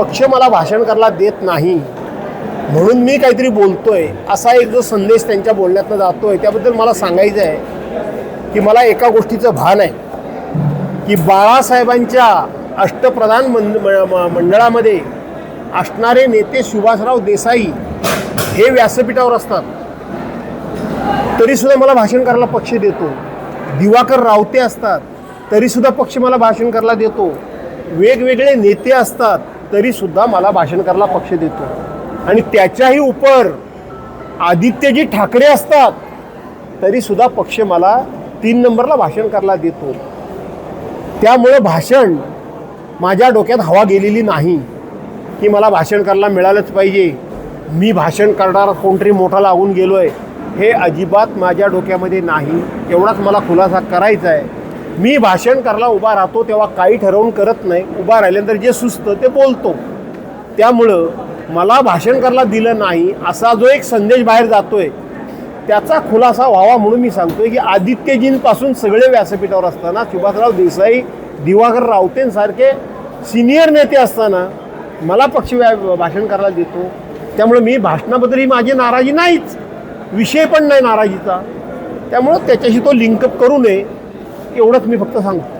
पक्ष मला भाषण करायला देत नाही म्हणून मी काहीतरी बोलतोय असा एक जो संदेश त्यांच्या बोलण्यातनं जातोय, त्याबद्दल मला सांगायचं आहे की मला एका गोष्टीचं भान आहे की बाळासाहेबांच्या अष्टप्रधान मंडळामध्ये असणारे नेते सुभाषराव देसाई हे व्यासपीठावर असतात, तरीसुद्धा मला भाषण करायला पक्ष देतो. दिवाकर रावते असतात, तरीसुद्धा पक्ष मला भाषण करायला देतो. वेगवेगळे नेते असतात, तरीसुद्धा मला भाषण करायला पक्ष देतो. आणि त्याच्याही उपर आदित्यजी ठाकरे असतात, तरीसुद्धा पक्ष मला 3 नंबरला भाषण करायला देतो. त्यामुळं भाषण माझ्या डोक्यात हवा गेलेली नाही की मला भाषण करायला मिळालंच पाहिजे, मी भाषण करणारा कोणतरी मोठा लागून गेलो आहे, हे अजिबात माझ्या डोक्यामध्ये नाही. एवढाच मला खुलासा करायचा आहे. मी भाषण करायला उभा राहतो तेव्हा काही ठरवून करत नाही, उभा राहिल्यानंतर जे सुचतं ते बोलतो. त्यामुळं मला भाषण करायला दिलं नाही असा जो एक संदेश बाहेर जातोय त्याचा खुलासा व्हावा म्हणून मी सांगतोय की आदित्यजींपासून सगळे व्यासपीठावर असताना, सुभाषराव देसाई, दिवाकर रावतेंसारखे सिनियर नेते असताना मला पक्ष भाषण करायला देतो. त्यामुळे मी भाषणाबद्दल ही माझी नाराजी नाहीच, विषय पण नाही नाराजीचा. त्यामुळं त्याच्याशी तो लिंकअप करू नये एवढंच मी फक्त सांगतो.